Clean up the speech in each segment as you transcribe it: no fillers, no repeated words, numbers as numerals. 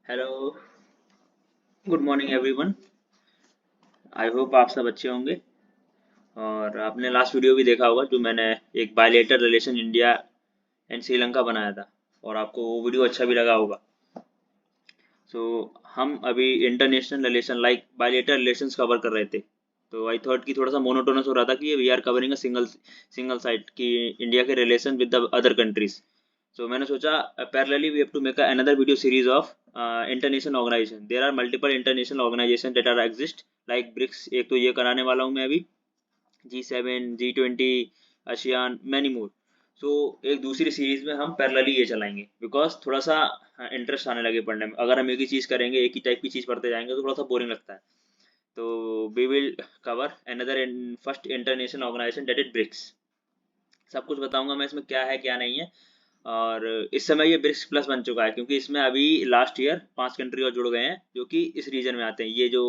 Hello, good morning everyone. I hope आप सब अच्छे होंगे। और आपने लास्ट वीडियो भी देखा होगा जो मैंने एक bilateral relation India and Sri Lanka बनाया था, और आपको वो वीडियो अच्छा भी लगा होगा। सो हम अभी international relation like bilateral relations cover कर रहे थे। तो आई थॉट कि थोड़ा सा मोनोटोनस हो रहा था कि we are covering a single single side की इंडिया के relation with the other countries. So मैंने सोचा parallelly we have to make another video series of international organization. There are multiple international organization that are exist like BRICS। एक तो ये कराने वाला हूँ मैं अभी, G7, G20, ASEAN, many more। सो एक दूसरी सीरीज में हम पैरेलली ये चलाएंगे बिकॉज थोड़ा सा इंटरेस्ट आने लगे पढ़ने में। अगर हम एक ही चीज़ करेंगे, एक ही टाइप की चीज़ पढ़ते जाएंगे तो थोड़ा सा बोरिंग लगता है। तो we will cover another first international organisation that is BRICS. सब कुछ बताऊंगा मैं इसमें क्या है क्या नहीं है। और इस समय ये ब्रिक्स प्लस बन चुका है क्योंकि इसमें अभी लास्ट ईयर 5 कंट्री और जुड़ गए हैं जो कि इस रीजन में आते हैं। ये जो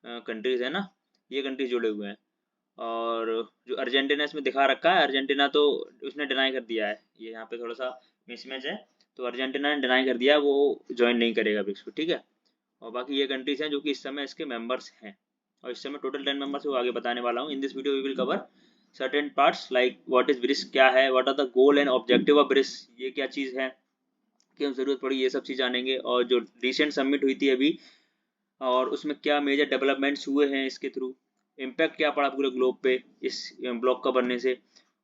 कंट्रीज है ना, ये कंट्रीज जुड़े हुए हैं। और जो अर्जेंटीना इसमें दिखा रखा है, अर्जेंटीना तो उसने डिनाई कर दिया है। ये यहाँ पे थोड़ा सा मिसमैच है। तो अर्जेंटीना ने डिनाई कर दिया, वो ज्वाइन नहीं करेगा ब्रिक्स को, ठीक है। और बाकी ये कंट्रीज हैं जो कि इस समय इसके मेंबर्स हैं। और इस समय टोटल 10 मेंबर्स वो आगे बताने वाला हूँ। In this video we will cover certain parts like what is BRICS, क्या है, what are the goal and objective of BRICS, ये क्या चीज़ है, क्यों जरूरत पड़ी, ये सब चीज़ जानेंगे। और जो रिसेंट समिट हुई थी अभी, और उसमें क्या मेजर डेवलपमेंट्स हुए हैं इसके थ्रू, इम्पैक्ट क्या पड़ा पूरे ग्लोब पे इस ब्लॉक का बनने से।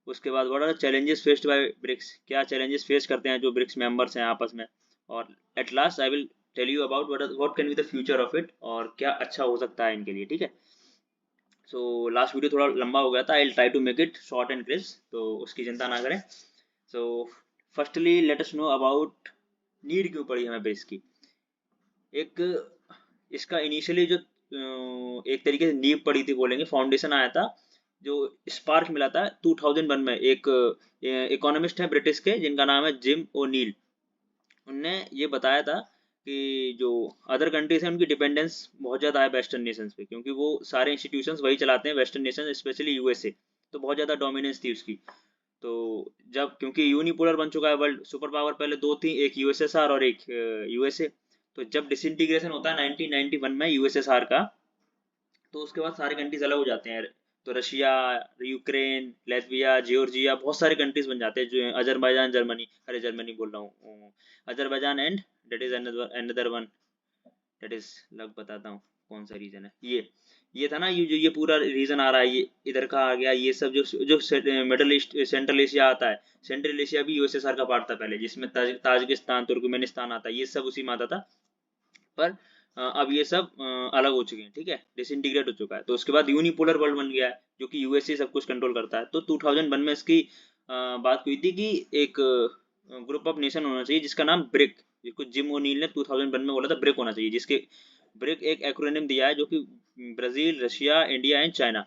उसके बाद what are the challenges faced by BRICS, क्या चैलेंजेस फेस करते हैं जो ब्रिक्स मेंबर्स हैं आपस में। और at last I will tell you about what can be the future of it, और क्या अच्छा हो सकता है इनके लिए, ठीक है। सो लास्ट वीडियो थोड़ा लंबा हो गया था, I will try to make it short and crisp, तो उसकी चिंता ना करें। So firstly let us know about need क्यों पड़ी हमें ब्रिक्स की। एक इसका इनिशियली जो एक तरीके से नींव पड़ी थी बोलेंगे, फाउंडेशन आया था, जो स्पार्क मिला था 2001 में। एक इकोनॉमिस्ट है ब्रिटिश के जिनका नाम है जिम ओनील। उनने ये बताया था कि जो अदर कंट्रीज हैं उनकी डिपेंडेंस बहुत ज़्यादा है वेस्टर्न नेशंस पे, क्योंकि वो सारे इंस्टीट्यूशंस वही चलाते हैं, वेस्टर्न नेशन स्पेशली यूएसए। तो बहुत ज़्यादा डोमिनेंस थी उसकी। तो जब क्योंकि यूनिपोलर बन चुका है वर्ल्ड, सुपर पावर पहले दो थी, एक यूएसएसआर और एक यूएसए। तो जब डिसइंटीग्रेशन होता है 1991 में यूएसएसआर का, तो उसके बाद सारे कंट्रीज अलग हो जाते हैं। तो रशिया, यूक्रेन, लेटविया, जॉर्जिया, बहुत सारे कंट्रीज बन जाते हैं, जो अजरबैजान, जर्मनी, अरे जर्मनी बोल रहा हूँ, Azerbaijan and that is another one, that is लग बताता हूँ कौन सा रीजन है। ये था ना, ये जो ये पूरा रीजन आ रहा है, ये इधर का आ गया। ये सब जो जो मिडल ईस्ट सेंट्रल एशिया आता है, सेंट्रल एशिया भी यूएसएसआर का पार्ट था पहले, जिसमें ताजिकिस्तान, तुर्कमेनिस्तान आता है, ये सब उसी में आता था। पर अब ये सब अलग हो चुके हैं, ठीक है, डिसइंटीग्रेट हो चुका है। तो उसके बाद यूनिपोलर वर्ल्ड बन गया है, जो कि यूएसए सब कुछ कंट्रोल करता है। तो 2001 में इसकी बात हुई थी कि एक ग्रुप ऑफ नेशन होना चाहिए जिसका नाम ब्रिक, जिसको जिम ओनील ने 2001 में बोला था ब्रिक होना चाहिए, जिसके ब्रिक एक एक्रोनिम दिया है जो कि Brazil, Russia, India and China.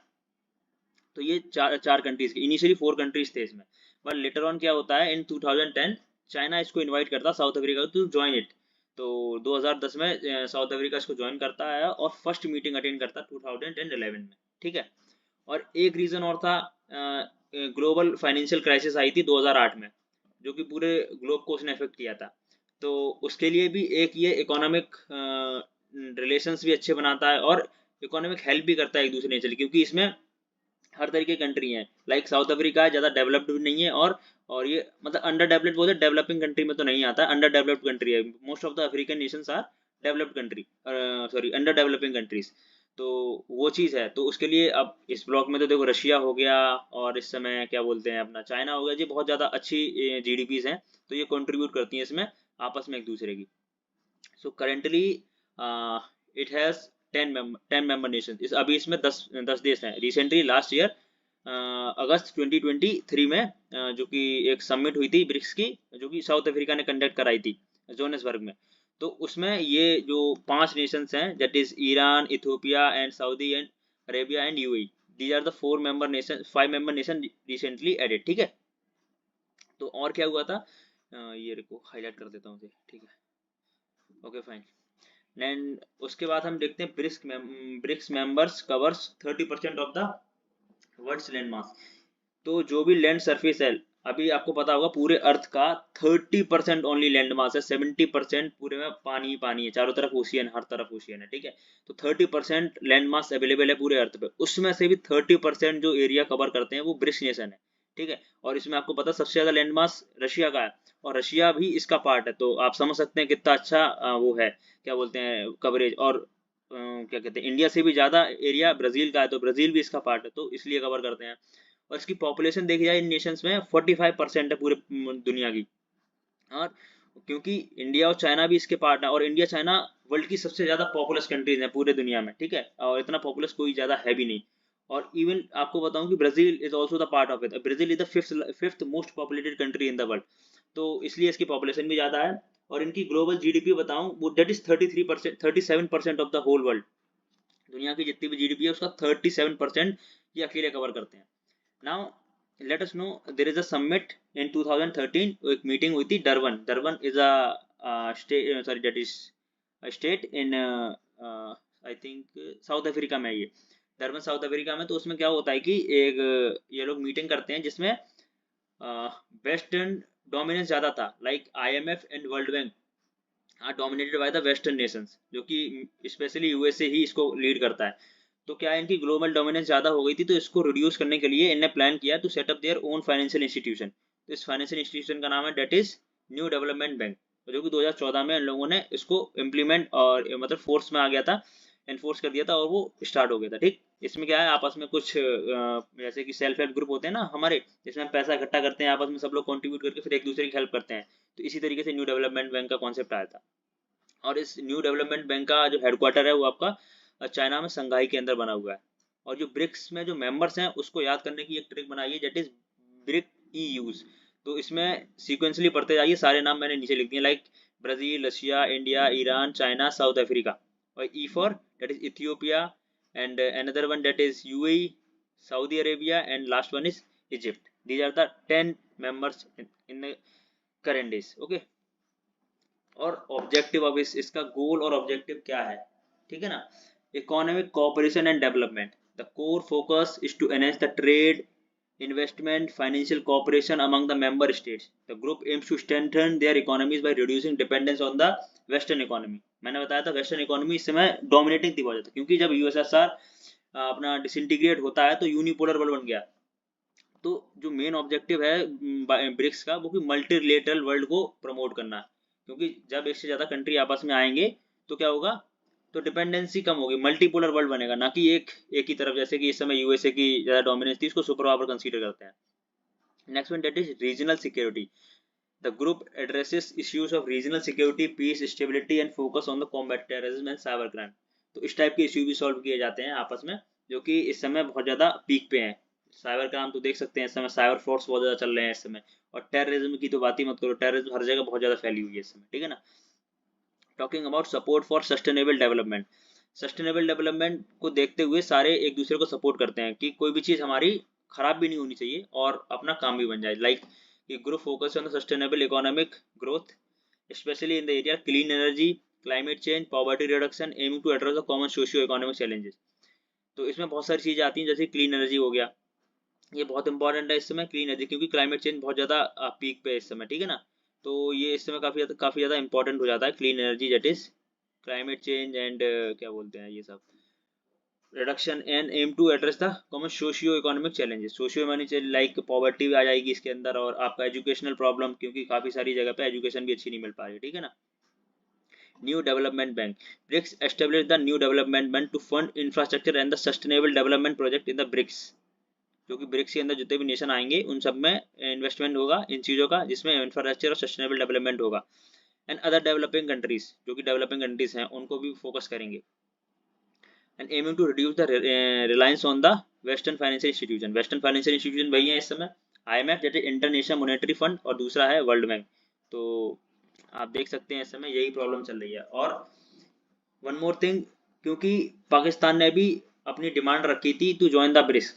तो ये चार चार कंट्रीज के, इनिशियली 4 कंट्रीज थे इसमें। पर लेटर ऑन क्या होता है, इन 2010 चाइना इसको इनवाइट करता South Africa to join it. तो 2010 में साउथ अफ्रीका इसको ज्वाइन करता है और फर्स्ट मीटिंग अटेंड करता है 2011 में, ठीक है। और एक रीजन और था, ग्लोबल फाइनेंशियल क्राइसिस आई थी 2008 में, जो कि पूरे ग्लोब को उसने इफेक्ट किया था। तो उसके लिए भी एक ये इकोनॉमिक रिलेशंस भी अच्छे बनाता है, और इकोनॉमिक हेल्प भी करता है एक दूसरे नेचर, क्योंकि इसमें हर तरीके की कंट्री हैं। लाइक साउथ अफ्रीका है, ज़्यादा डेवलप्ड भी नहीं है, और ये मतलब अंडर डेवलप्ड बोलते, डेवलपिंग कंट्री में तो नहीं आता, अंडर डेवलप्ड कंट्री है। Most of the African nations are developed country, sorry under developing countries. तो वो चीज़ है। तो उसके लिए अब इस ब्लॉक में तो देखो रशिया हो गया, और इस समय क्या बोलते हैं अपना चाइना हो गया, जी बहुत ज़्यादा अच्छी जीडीपीज हैं। तो ये कंट्रीब्यूट करती हैं इसमें आपस में एक दूसरे की। So currently it has 10 member nation. अभी इसमें 10 देश हैं। रिसेंटली लास्ट ईयर अगस्त 2023 में जो कि एक समिट हुई थी ब्रिक्स की, जो कि साउथ अफ्रीका ने कंडक्ट कराई थी जोहान्सबर्ग में। तो उसमें ये जो 5 नेशंस हैं, that is Iran, Ethiopia and Saudi and Arabia and UAE, these are the 4 member nation, 5 member nation recently added, ठीक है। तो और क्या हुआ था, ये देखो हाईलाइट कर देता हूँ उसे, ठीक है, ओके फाइन। एंड उसके बाद हम देखते हैं BRICS members covers 30% of the world's land mass. तो जो भी लैंड सरफेस है, अभी आपको पता होगा पूरे अर्थ का 30% ओनली लैंड मास है, 70% पूरे में पानी ही पानी है, चारों तरफ ओशियन, हर तरफ ओशियन है, ठीक है। तो 30% लैंड मास अवेलेबल है पूरे अर्थ पे, उसमें से भी 30% जो एरिया कवर करते हैं वो ब्रिक्स नेशन है, ठीक है। और इसमें आपको पता सबसे ज्यादा लैंड मास रशिया का है, और रशिया भी इसका पार्ट है, तो आप समझ सकते हैं कितना अच्छा वो है, क्या बोलते हैं, कवरेज। और क्या कहते हैं, इंडिया से भी ज्यादा एरिया ब्राजील का है, तो ब्राजील भी इसका पार्ट है, तो इसलिए कवर करते हैं। और इसकी पॉपुलेशन देखी जाए इन नेशंस में 45% है पूरे दुनिया की। और क्योंकि इंडिया और चाइना भी इसके पार्ट है, और इंडिया चाइना वर्ल्ड की सबसे ज्यादा पॉपुलस कंट्रीज है पूरे दुनिया में, ठीक है, और इतना पॉपुलस कोई ज्यादा है भी नहीं। और इवन आपको बताऊं कि Brazil is also the part of it, Brazil is the fifth most populated country in the world, तो इसलिए इसकी पॉपुलेशन भी ज्यादा है। और इनकी ग्लोबल जीडीपी बताऊं वो that is 33%, 37% of the whole world, दुनिया की जितनी भी जीडीपी है उसका 37% ये अकेले कवर करते हैं। Now let us know there is a summit in 2013, एक मीटिंग हुई थी Durban. Durban is a state, sorry, that is a state in I think south Africa में है ये, डरबन साउथ अफ्रीका में। तो उसमें क्या होता है कि एक ये लोग मीटिंग करते हैं जिसमें वेस्टर्न डोमिनेंस ज़्यादा था, like IMF and world bank are dominated by the western nations, जो कि स्पेशली यूएसए ही इसको लीड करता है। तो क्या है, इनकी ग्लोबल डोमिनेंस ज़्यादा हो गई थी, तो इसको रिड्यूस करने के लिए इन्हें प्लान किया to set up their own financial institution. तो इस फाइनेंशियल इंस्टीट्यूशन का नाम है that is new development bank, जो कि 2014 में इन लोगों ने इसको इम्प्लीमेंट और मतलब फोर्स में आ गया था, एनफोर्स कर दिया था, और वो स्टार्ट हो गया था, ठीक। इसमें क्या है, आपस में कुछ जैसे कि सेल्फ हेल्प ग्रुप होते हैं ना हमारे, जिसमें हम पैसा इकट्ठा करते हैं आपस में, सब लोग कंट्रीब्यूट करके फिर एक दूसरे की हेल्प करते हैं। तो इसी तरीके से न्यू डेवलपमेंट बैंक का कॉन्सेप्ट आया था। और इस न्यू डेवलपमेंट बैंक का जो हेडक्वार्टर है वो आपका चाइना में संघाई के अंदर बना हुआ है। और जो ब्रिक्स में जो मेंबर्स हैं उसको याद करने की एक ट्रिक बनाई है, that is brick E use. तो इसमें सीक्वेंसली पढ़ते जाइए, सारे नाम मैंने नीचे लिख दिए, like Brazil, Russia, India, Iran, China, South Africa. और E for that is Ethiopia, and another one that is UAE, Saudi Arabia, and last one is Egypt. These are the 10 members in the current days, okay। और objective अब इसका गोल और objective क्या है, ठीक है ना। Economic cooperation and development, the core focus is to enhance the trade, investment, financial cooperation among the member states. The group aims to strengthen their economies by reducing dependence on the western economy. मैंने बताया था western economy इस समय dominating थी बहुत ज़्यादा, क्योंकि जब यूएसएसआर अपना डिसइंटीग्रेट होता है तो यूनिपोलर वर्ल्ड बन गया। तो जो मेन ऑब्जेक्टिव है ब्रिक्स का वो कि मल्टीलेटरल वर्ल्ड को प्रमोट करना, क्योंकि जब एक से ज़्यादा कंट्री आपस में आएंगे तो क्या होगा, तो डिपेंडेंसी कम होगी, मल्टीपोलर वर्ल्ड बनेगा, ना कि एक ही तरफ, जैसे कि इस समय यूएसए की ज़्यादा डोमिनेंस थी, इसको सुपर पावर कंसीडर करते हैं। Next one that is regional security, the group addresses issues of regional security, peace, stability and focus on the combat terrorism and cyber crime. तो इस टाइप के इश्यू भी सॉल्व किए जाते हैं आपस में, जो कि इस समय बहुत ज़्यादा पीक पे हैं। साइबर क्राइम तो देख सकते हैं इस समय, साइबर फ्रॉड्स बहुत ज़्यादा चल रहे हैं इस समय, और टेररिज्म की तो बात ही मत करो, टेररिज्म हर जगह बहुत ज़्यादा फैली हुई है इस समय, ठीक है ना। Talking about support for sustainable development, sustainable development को देखते हुए सारे एक दूसरे को सपोर्ट करते हैं कि कोई भी चीज़ हमारी खराब भी नहीं होनी चाहिए और अपना काम भी बन जाए, like group focus on sustainable economic growth, specially in the area clean energy, climate change, poverty reduction, aiming to address the common socio economic challenges. तो इसमें बहुत सारी चीज़ें आती हैं, जैसे क्लीन एनर्जी हो गया, ये बहुत इंपॉर्टेंट है इस समय क्लीन एनर्जी, क्योंकि क्लाइमेट चेंज बहुत ज़्यादा पीक पे है इस समय, ठीक है ना। तो ये इस समय काफ़ी ज़्यादा इंपॉर्टेंट हो जाता है clean energy, that is climate change and क्या बोलते हैं ये सब, reduction and aim to address the common socio economic challenges. Socio money like poverty भी आ जाएगी इसके अंदर, और आपका एजुकेशनल प्रॉब्लम, क्योंकि काफ़ी सारी जगह पे एजुकेशन भी अच्छी नहीं मिल पा रही, ठीक है ना। New development bank, BRICS establish the new development bank to fund infrastructure and the sustainable development project in the BRICS, जो कि ब्रिक्स के अंदर जितने भी नेशन आएंगे उन सब में इन्वेस्टमेंट होगा इन चीज़ों का, जिसमें इंफ्रास्ट्रक्चर और सस्टेनेबल डेवलपमेंट होगा। एंड अदर डेवलपिंग कंट्रीज, जो कि डेवलपिंग कंट्रीज हैं उनको भी फोकस करेंगे। And aiming to reduce the reliance on the western financial institution, western financial institution वही है इस समय, IMF जैसे इंटरनेशनल मॉनेटरी फंड, और दूसरा है वर्ल्ड बैंक। तो आप देख सकते हैं इस समय यही प्रॉब्लम चल रही है। और वन मोर थिंग, क्योंकि पाकिस्तान ने भी अपनी डिमांड रखी थी टू ज्वाइन द ब्रिक्स,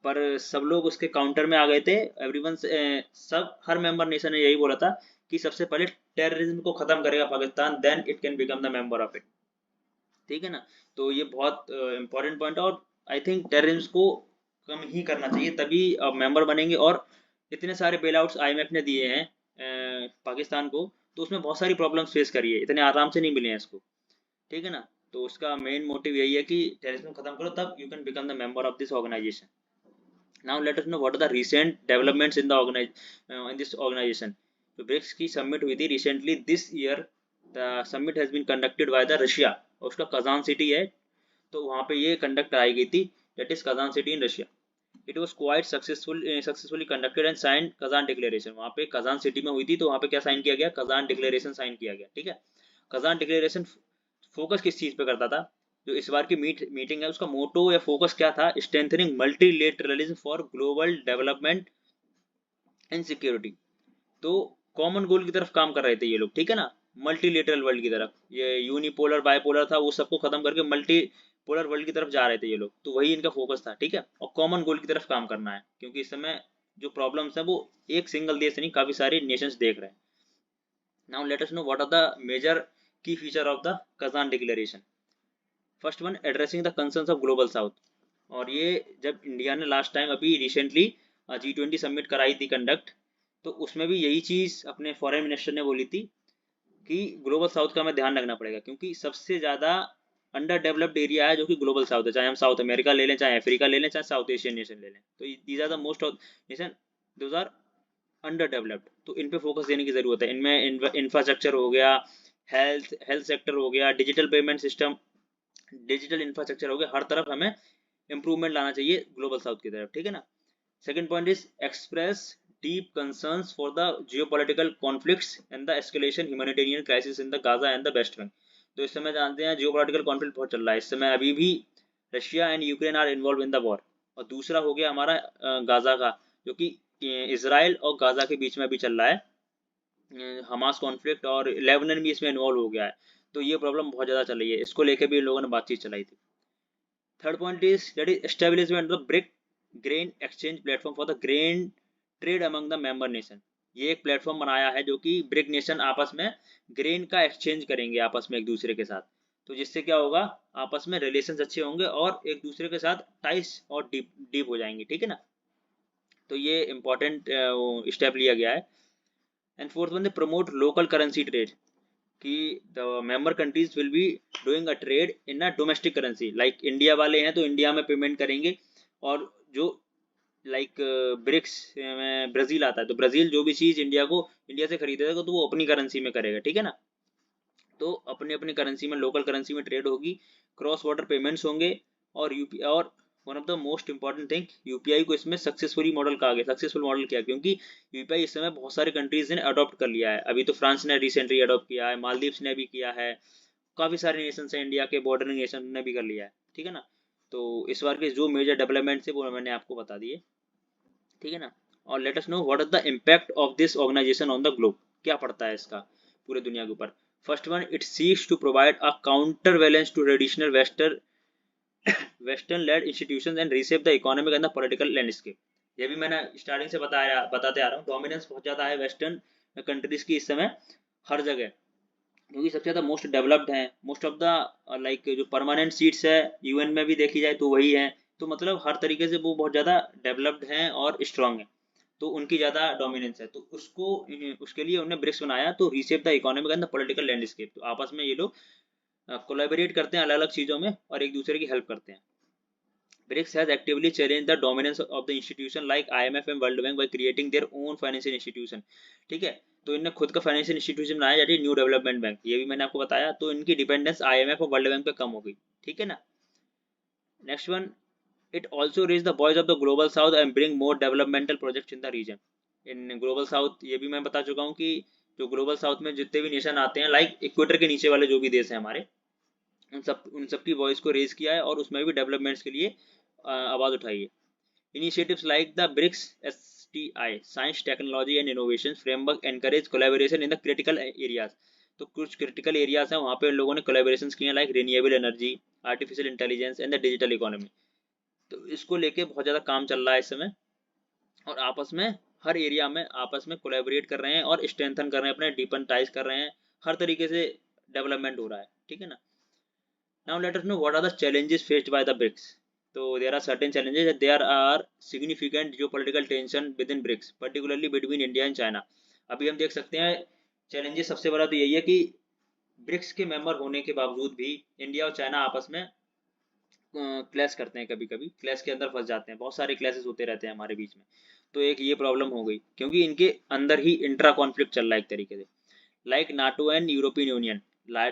पर सब लोग उसके काउंटर में आ गए थे, एवरीवन सब हर मेंबर नेशन ने यही बोला था कि सबसे पहले टेररिज्म को खत्म करेगा Pakistan, then it can become the member of it, ठीक है ना। तो ये बहुत इंपॉर्टेंट पॉइंट है, और आई थिंक टेररिज्म को कम ही करना चाहिए, तभी मेंबर बनेंगे। और इतने सारे बेल आउट्स IMF ने दिए हैं पाकिस्तान को, तो उसमें बहुत सारी प्रॉब्लम्स फेस करी है, इतने आराम से नहीं मिले हैं इसको, ठीक है ना। तो उसका मेन मोटिव यही है कि टेररिज्म खत्म करो, तब you can become the member of this organisation. Now let us know what are the recent developments in the in this organization। जो ब्रिक्स की समिट हुई थी recently this year, the summit has been conducted by the Russia, और उसका Kazan city है, तो वहाँ पे ये कंडक्ट कराई गई थी, that is Kazan city in Russia. It was quite successfully conducted and sign Kazan declaration. वहाँ पे कजान सिटी में हुई थी, तो वहाँ पे क्या साइन किया गया, कजान डिक्लेरेशन साइन किया गया, ठीक है। कजान डिक्लेरेशन फोकस किस चीज पे करता था, जो इस बार की मीटिंग है उसका मोटो या फोकस क्या था, strengthening multilateralism for global development and security. तो कॉमन गोल की तरफ काम कर रहे थे ये लोग, ठीक है ना, मल्टीलेटरल वर्ल्ड की तरफ। ये यूनिपोलर बायपोलर था, वो सबको खत्म करके मल्टीपोलर वर्ल्ड की तरफ जा रहे थे ये लोग, तो वही इनका फोकस था, ठीक है। और कॉमन गोल की तरफ काम करना है, क्योंकि इस समय जो प्रॉब्लम्स है वो एक सिंगल देश नहीं, काफी सारे नेशंस देख रहे हैं। Now let us know what are the major key feature of the Kazan declaration. First one, addressing the concerns of global south. और ये जब इंडिया ने लास्ट टाइम अभी रिसेंटली G20 समिट कराई थी कंडक्ट, तो उसमें भी यही चीज़ अपने फॉरेन मिनिस्टर ने बोली थी कि ग्लोबल साउथ का हमें ध्यान रखना पड़ेगा, क्योंकि सबसे ज़्यादा अंडर डेवलप्ड एरिया है जो कि ग्लोबल साउथ है, चाहे हम साउथ अमेरिका ले लें, चाहे अफ्रीका ले लें, चाहे साउथ एशियन नेशन ले लें, तो these are the most of nation, those are under developed. तो इन पे फोकस देने की ज़रूरत है। इनमें इंफ्रास्ट्रक्चर हो गया, हेल्थ सेक्टर हो गया, digital payment system, digital infrastructure हो गया, हर तरफ हमें इंप्रूवमेंट लाना चाहिए ग्लोबल साउथ की तरफ, ठीक है ना। Second point is express deep concerns for the geopolitical conflicts and the escalation humanitarian crisis in the Gaza and the West Bank। तो इस समय जानते हैं जियोपॉलिटिकल कॉन्फ्लिक्ट बहुत चल रहा है इस समय, अभी भी Russia and Ukraine are involve in the war. और दूसरा हो गया हमारा गाजा का, जो कि इसराइल और गाजा के बीच में अभी चल रहा है हमास कॉन्फ्लिक्ट, और लेबनान भी इसमें इन्वॉल्व हो गया है। तो ये प्रॉब्लम बहुत ज़्यादा चल रही है, इसको लेकर भी इन लोगों ने बातचीत चलाई थी। Third point is that is establishment of the brick grain exchange platform for the grain trade among the member nation. ये एक प्लेटफॉर्म बनाया है जो कि ब्रिक नेशन आपस में ग्रेन का एक्सचेंज करेंगे आपस में एक दूसरे के साथ, तो जिससे क्या होगा, आपस में रिलेशंस अच्छे होंगे और एक दूसरे के साथ टाइस और डीप डीप हो जाएंगे, ठीक है ना। तो ये इंपॉर्टेंट स्टेप लिया गया है। And fourth one, they promote local currency trade, कि the member countries will be doing a trade in a domestic currency, like India वाले हैं तो इंडिया में पेमेंट करेंगे, और जो लाइक ब्रिक्स में ब्राजील आता है, तो ब्राजील जो भी चीज़ इंडिया से खरीदेगा तो वो अपनी करेंसी में करेगा, ठीक है ना। तो अपनी अपनी करेंसी में, लोकल करेंसी में ट्रेड होगी, क्रॉस बॉर्डर पेमेंट्स होंगे, और यूपी और one of the most important thing, UPI को इसमें सक्सेसफुली मॉडल कहा गया, सक्सेसफुल मॉडल किया, क्योंकि यूपीआई इस समय बहुत सारे कंट्रीज ने अडॉप्ट कर लिया है। अभी तो फ्रांस ने रिसेंटली अडॉप्ट किया है, मालदीव्स ने भी किया है, काफ़ी सारे नेशन है, इंडिया के बॉर्डरिंग नेशन ने भी कर लिया है, ठीक है ना। तो इस बार के जो मेजर डेवलपमेंट्स है वो मैंने आपको बता दिए, ठीक है ना। और let us know what is the impact of this organisation on the globe, क्या पड़ता है इसका पूरे दुनिया के ऊपर। First one, it seeks to provide a counter balance to traditional western led institutions and reshape the economic and the political landscape. ये भी मैंने स्टार्टिंग से बताते आ रहा हूँ, डोमिनेंस बहुत ज़्यादा है वेस्टर्न कंट्रीज की इस समय हर जगह, क्योंकि सबसे ज़्यादा मोस्ट डेवलप्ड हैं, मोस्ट ऑफ द लाइक जो परमानेंट सीट्स है यूएन में भी देखी जाए तो वही है, तो मतलब हर तरीके से वो बहुत ज़्यादा डेवलप्ड हैं और स्ट्रांग है, तो उनकी ज़्यादा डोमिनेंस है, तो उसके लिए उन्होंने ब्रिक्स बनाया, तो रीसेप the economic and the political landscape. तो आपस में ये लोग कोलैबोरेट करते हैं अलग अलग चीज़ों में और एक दूसरे की हेल्प करते हैं। BRICS has actively challenged the dominance of the institution like IMF and World Bank by creating their own financial institution। ठीक है, तो इनने खुद का फाइनेंशियल इंस्टीट्यूशन बनाया, यानी न्यू डेवलपमेंट बैंक, ये भी मैंने आपको बताया, तो इनकी डिपेंडेंस IMF और वर्ल्ड बैंक पे कम हो गई, ठीक है ना। Next one, it also raise the voice of the global south and bring more developmental projects in the region. In global south ये भी मैं बता चुका हूँ कि जो ग्लोबल साउथ में जितने भी नेशन आते हैं, लाइक इक्वेटर के नीचे वाले जो भी देश हैं हमारे, उन सब की वॉइस को रेज किया है और उसमें भी डेवलपमेंट्स के लिए आवाज़ उठाई है। Initiatives like the BRICS STI Science Technology and Innovation Framework encourage collaboration in the critical areas। तो कुछ क्रिटिकल एरियाज हैं वहाँ पे लोगों ने कोलेबोरेशन किए हैं, like renewable energy, artificial intelligence and the digital economy. तो इसको लेके बहुत ज़्यादा काम चल रहा है इस समय, और आपस में हर एरिया में आपस में कोलेबोरेट कर रहे हैं और स्ट्रेंथन कर रहे हैं, अपने डीपन टाइज कर रहे हैं, हर तरीके से डेवलपमेंट हो रहा है, ठीक है ना। Now let us know what are the challenges faced by the BRICS. तो there are certain challenges, there are significant जो political tension within BRICS particularly between India and China. अभी हम देख सकते हैं चैलेंजेस सबसे बड़ा तो यही है कि ब्रिक्स के मेंबर होने के बावजूद भी इंडिया और चाइना आपस में क्लैश करते हैं, कभी कभी क्लैश के अंदर फंस जाते हैं, बहुत सारे क्लैशेस होते रहते हैं हमारे बीच में। तो एक ये प्रॉब्लम हो गई क्योंकि इनके अंदर ही इंट्रा कॉन्फ्लिक्ट चल रहा है एक तरीके से, like NATO and European union.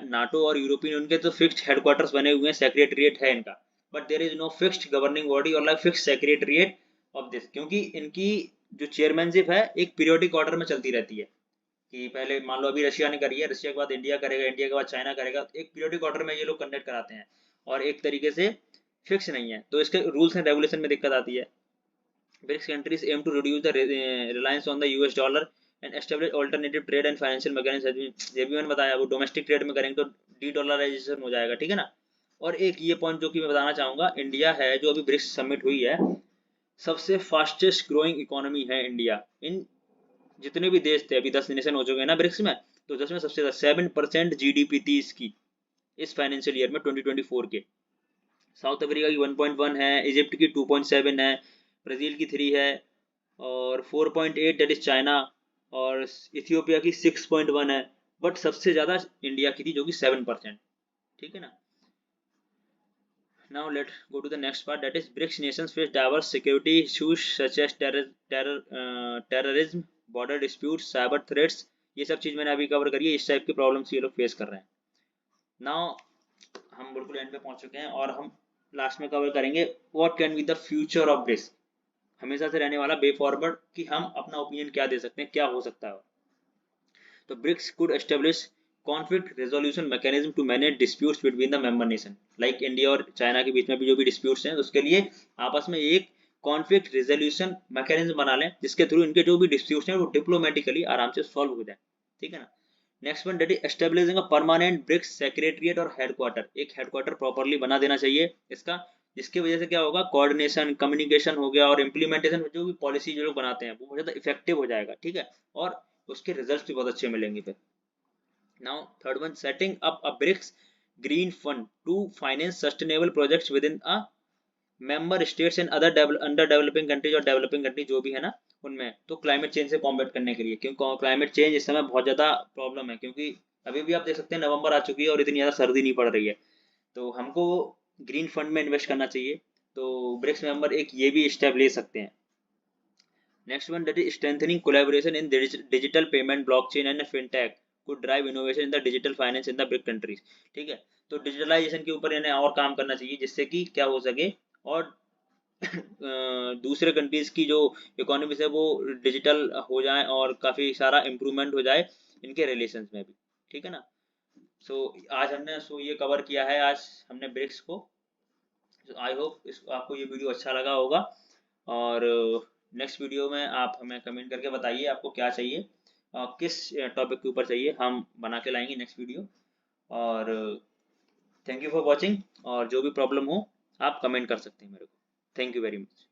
NATO और यूरोपियन यूनियन के तो फिक्स्ड हेडक्वार्टर्स बने हुए हैं, सेक्रेटरिएट है इनका, but there is no fixed governing body और like fixed secretariat of this, क्योंकि इनकी जो चेयरमैनशिप है एक पीरियोडिक ऑर्डर में चलती रहती है कि पहले मान लो अभी रशिया ने करी है, रशिया के बाद इंडिया करेगा, इंडिया के बाद चाइना करेगा, एक पीरियोडिक ऑर्डर में ये लोग कंडक्ट कराते हैं और एक तरीके से फिक्स नहीं है, तो इसके रूल्स एंड रेगुलेशन में दिक्कत आती है। BRICS countries aim to reduce the reliance on the US dollar and establish alternative trade and financial mechanism। ये भी मैंने बताया, वो डोमेस्टिक ट्रेड में करेंगे तो डी डॉलराइजेशन हो जाएगा, ठीक है ना। और एक ये पॉइंट जो कि मैं बताना चाहूंगा, इंडिया है जो अभी ब्रिक्स समिट हुई है, सबसे फास्टेस्ट ग्रोइंग इकोनॉमी है इंडिया। इन जितने भी देश थे, अभी 10 नेशन हो चुके हैं ना ब्रिक्स में, तो 10 में सबसे ज्यादा 7% GDP थी इसकी इस फाइनेंशियल ईयर में 2024 के। साउथ अफ्रीका की 1.1 है, इजिप्ट की 2.7 है, ब्राजील की 3 है, और 4.8 दैट इज चाइना, और इथियोपिया की 6.1 है, बट सबसे ज्यादा इंडिया की थी जो कि 7%, ठीक है ना। Now let's go to the next part, that is BRICS nations face diverse security issues such as terrorism, border disputes, cyber threats। ये सब चीज मैंने अभी कवर करी है, इस टाइप की प्रॉब्लम्स ये लोग फेस कर रहे हैं। नाउ हम बिल्कुल एंड पे पहुंच चुके हैं और हम लास्ट में कवर करेंगे what can be the future of BRICS, हमेशा से रहने वाला वे फॉरवर्ड कि हम अपना ओपिनियन क्या दे सकते हैं, क्या हो सकता है। तो BRICS could establish conflict resolution mechanism to manage disputes between the member nation, like India और चाइना के बीच में भी जो भी डिस्प्यूट्स हैं उसके लिए आपस में एक कॉन्फ्लिक्ट रेजोल्यूशन मैकेनिज्म बना लें जिसके थ्रू इनके जो भी डिस्प्यूट्स हैं वो डिप्लोमेटिकली आराम से सॉल्व हो जाए, ठीक है ना। Next one that is establishing a permanent BRICS secretariat और हेडक्वार्टर, एक हेडक्वार्टर प्रॉपर्ली बना देना चाहिए इसका, जिसकी वजह से क्या होगा, कोऑर्डिनेशन कम्युनिकेशन हो गया और इम्प्लीमेंटेशन जो भी पॉलिसी जो लोग बनाते हैं वो बहुत ज्यादा इफेक्टिव हो जाएगा, ठीक है, और उसके रिजल्ट्स भी बहुत अच्छे मिलेंगे फिर। Now third one, setting up a BRICS green fund to finance sustainable projects within a member states and other under developing countries और डेवलपिंग कंट्री जो भी है ना उनमें, तो क्लाइमेट चेंज से कॉम्बैट करने के लिए, क्योंकि क्लाइमेट चेंज इस समय बहुत ज्यादा प्रॉब्लम है, क्योंकि अभी भी आप देख सकते हैं नवंबर आ चुकी है और इतनी ज्यादा सर्दी नहीं पड़ रही है, तो हमको ग्रीन फंड में इन्वेस्ट करना चाहिए, तो ब्रिक्स मेंबर एक ये भी स्टेप ले सकते हैं। Next one that is strengthening collaboration in digital payment blockchain and fintech could drive innovation in the digital finance in the BRIC countries, ठीक है। तो डिजिटलाइजेशन के ऊपर इन्हें और काम करना चाहिए जिससे कि क्या हो सके और दूसरे कंट्रीज की जो इकोनॉमी है वो डिजिटल हो जाए और काफी सारा इम्प्रूवमेंट हो जाए इनके रिलेशंस में भी, ठीक है ना। सो आज हमने ये कवर किया है आज हमने ब्रिक्स को। आई होप आपको ये वीडियो अच्छा लगा होगा, और नेक्स्ट वीडियो में आप हमें कमेंट करके बताइए आपको क्या चाहिए, किस टॉपिक के ऊपर चाहिए, हम बना के लाएंगे नेक्स्ट वीडियो। और थैंक यू फॉर वॉचिंग, और जो भी प्रॉब्लम हो आप कमेंट कर सकते हैं मेरे को। Thank you very much.